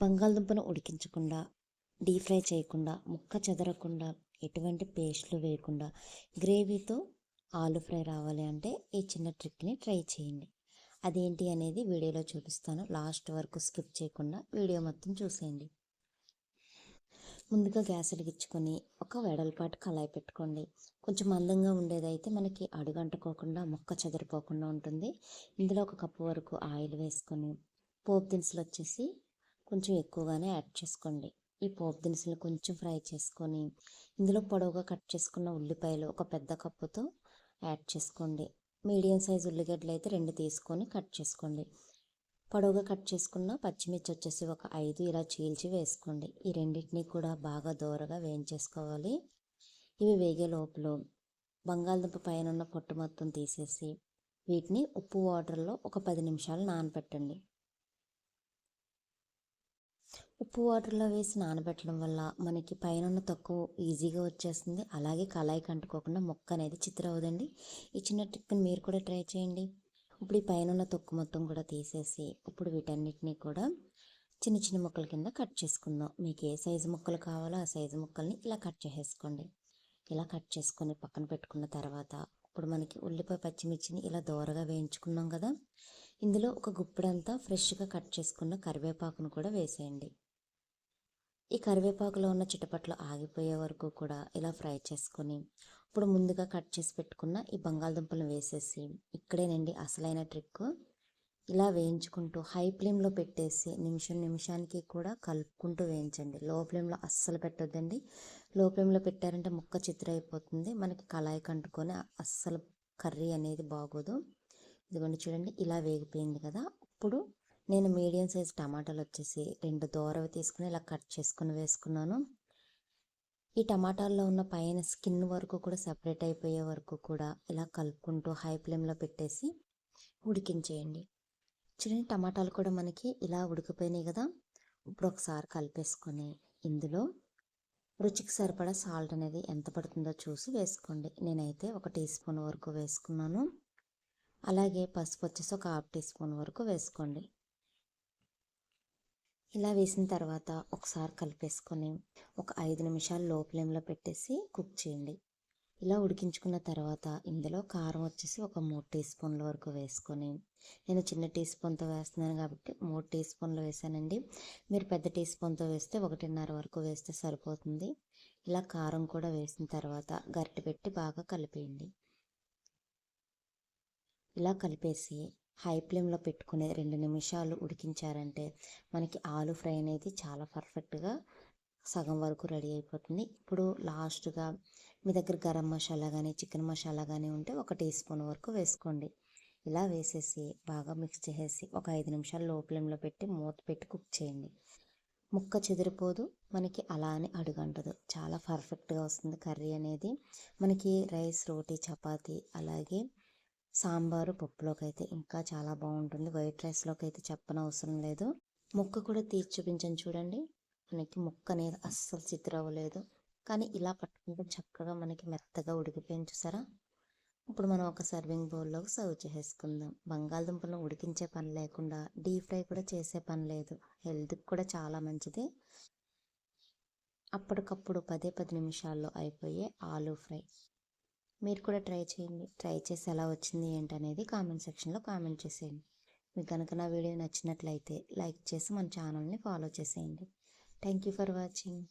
బంగాళదుంపను ఉడికించకుండా, deep fry చేయకుండా, ముక్క చెదరకుండా, ఎటువంటి పేస్ట్లు వేయకుండా గ్రేవీతో ఆలు ఫ్రై రావాలి అంటే ఈ చిన్న ట్రిక్ని ట్రై చేయండి. అదేంటి అనేది వీడియోలో చూపిస్తాను. లాస్ట్ వరకు స్కిప్ చేయకుండా వీడియో మొత్తం చూసేయండి. ముందుగా గ్యాస్ వెలిగించుకొని ఒక వెడల్పాటి కళాయి పెట్టుకోండి. కొంచెం మందంగా ఉండేదైతే మనకి అడుగంటుకోకుండా ముక్క చెదిరిపోకుండా ఉంటుంది. ఇందులో ఒక కప్పు వరకు ఆయిల్ వేసుకొని పోపు దినుసులు వచ్చేసి కొంచెం ఎక్కువగానే యాడ్ చేసుకోండి. ఈ పోపు దినుసులు కొంచెం ఫ్రై చేసుకొని ఇందులో పొడవుగా కట్ చేసుకున్న ఉల్లిపాయలు ఒక పెద్ద కప్పుతో యాడ్ చేసుకోండి. మీడియం సైజు ఉల్లిగడ్డలు అయితే 2 తీసుకొని కట్ చేసుకోండి. పొడవుగా కట్ చేసుకున్న పచ్చిమిర్చి వచ్చేసి ఒక 5 ఇలా చీల్చి వేసుకోండి. ఈ రెండింటినీ కూడా బాగా దోరగా వేయించేసుకోవాలి. ఇవి వేగే లోపల బంగాళదుంప పైన ఉన్న పొట్టు మొత్తం తీసేసి వీటిని ఉప్పు వాటర్లో ఒక 10 నిమిషాలు నానబెట్టండి. ఉప్పు వాటర్లో వేసి నానబెట్టడం వల్ల మనకి పైన ఉన్న తక్కువ ఈజీగా వచ్చేస్తుంది. అలాగే కళాయికి అంటుకోకుండా ముక్క అనేది చిత్రవదండి. ఈ చిన్న ట్రిక్ని మీరు కూడా ట్రై చేయండి. ఇప్పుడు ఈ పైన ఉన్న తొక్కు మొత్తం కూడా తీసేసి ఇప్పుడు వీటన్నిటిని కూడా చిన్న చిన్న ముక్కల కింద కట్ చేసుకుందాం. మీకు ఏ సైజు ముక్కలు కావాలో ఆ సైజు ముక్కల్ని ఇలా కట్ చేసేసుకోండి. ఇలా కట్ చేసుకొని పక్కన పెట్టుకున్న తర్వాత ఇప్పుడు మనకి ఉల్లిపాయ పచ్చిమిర్చిని ఇలా దోరగా వేయించుకున్నాం కదా, ఇందులో ఒక గుప్పెడంతా ఫ్రెష్గా కట్ చేసుకున్న కరివేపాకును కూడా వేసేయండి. ఈ కరివేపాకులో ఉన్న చిటపట్లు ఆగిపోయే వరకు కూడా ఇలా ఫ్రై చేసుకొని ఇప్పుడు ముందుగా కట్ చేసి పెట్టుకున్న ఈ బంగాళదుంపలు వేసేసి ఇక్కడేనండి అసలైన ట్రిక్. ఇలా వేయించుకుంటూ హై ఫ్లేమ్లో పెట్టేసి నిమిషానికి కూడా కలుపుకుంటూ వేయించండి. లో ఫ్లేమ్లో అస్సలు పెట్టొద్దండి. లో ఫ్లేమ్లో పెట్టారంటే ముక్క చిత్ర అయిపోతుంది. మనకి కళాయి కంటుకొని అస్సలు కర్రీ అనేది బాగోదు. ఇదిగోండి చూడండి, ఇలా వేగిపోయింది కదా. ఇప్పుడు నేను మీడియం సైజ్ టమాటాలు వచ్చేసి 2 దోరవి తీసుకుని ఇలా కట్ చేసుకుని వేసుకున్నాను. ఈ టమాటాల్లో ఉన్న పైన స్కిన్ వరకు కూడా సెపరేట్ అయిపోయే వరకు కూడా ఇలా కలుపుకుంటూ హై ఫ్లేమ్లో పెట్టేసి ఉడికించేయండి. చూడండి, టమాటాలు కూడా మనకి ఇలా ఉడికిపోయినాయి కదా. ఇప్పుడు ఒకసారి కలిపేసుకొని ఇందులో రుచికి సరిపడా సాల్ట్ అనేది ఎంత పడుతుందో చూసి వేసుకోండి. నేనైతే 1 టీ స్పూన్ వరకు వేసుకున్నాను. అలాగే పసుపు వచ్చేసి ఒక 1/2 టీ స్పూన్ వరకు వేసుకోండి. ఇలా వేసిన తర్వాత ఒకసారి కలిపేసుకొని ఒక 5 నిమిషాలు లో ఫ్లేమ్లో పెట్టేసి కుక్ చేయండి. ఇలా ఉడికించుకున్న తర్వాత ఇందులో కారం వచ్చేసి ఒక 3 టీ స్పూన్ల వరకు వేసుకొని, నేను చిన్న టీ స్పూన్తో వేస్తున్నాను కాబట్టి 3 టీ స్పూన్లు వేసానండి. మీరు పెద్ద టీ స్పూన్తో వేస్తే 1.5 వరకు వేస్తే సరిపోతుంది. ఇలా కారం కూడా వేసిన తర్వాత గరిటె పెట్టి బాగా కలిపేయండి. ఇలా కలిపేసి హై ఫ్లేమ్లో పెట్టుకుని 2 నిమిషాలు ఉడికించారంటే మనకి ఆలు ఫ్రై అనేది చాలా పర్ఫెక్ట్గా సగం వరకు రెడీ అయిపోతుంది. ఇప్పుడు లాస్ట్గా మీ దగ్గర గరం మసాలా కానీ చికెన్ మసాలా కానీ ఉంటే 1 టీ స్పూన్ వరకు వేసుకోండి. ఇలా వేసేసి బాగా మిక్స్ చేసేసి ఒక 5 నిమిషాలు లో ఫ్లేమ్లో పెట్టి మూత పెట్టి కుక్ చేయండి. ముక్క చెదిరిపోదు, మనకి అలా అని అడుగంటదు. చాలా పర్ఫెక్ట్గా వస్తుంది కర్రీ అనేది. మనకి రైస్, రోటీ, చపాతీ అలాగే సాంబారు, పప్పులోకి అయితే ఇంకా చాలా బాగుంటుంది. వైట్ రైస్లోకి అయితే చెప్పనవసరం లేదు. ముక్క కూడా తీసి చూపించాను చూడండి. మనకి ముక్క అనేది అస్సలు చిత్రవ్వలేదు, కానీ ఇలా పట్టుకుంటే చక్కగా మనకి మెత్తగా ఉడికిపోయింది చూసారా. ఇప్పుడు మనం ఒక సర్వింగ్ బౌల్లోకి సర్వ్ చేసేసుకుందాం. బంగాళదుంపలను ఉడికించే పని లేకుండా డీప్ ఫ్రై కూడా చేసే పని లేదు. హెల్త్కి కూడా చాలా మంచిది. అప్పటికప్పుడు 10 నిమిషాల్లో అయిపోయే ఆలూ ఫ్రై మీరు కూడా ట్రై చేయండి. ట్రై చేసి ఎలా వచ్చింది ఏంటనేది కామెంట్ సెక్షన్లో కామెంట్ చేసేయండి. మీకు కనుక నా వీడియో నచ్చినట్లయితే లైక్ చేసి మన ఛానల్ని ఫాలో చేసేయండి. Thank you for watching.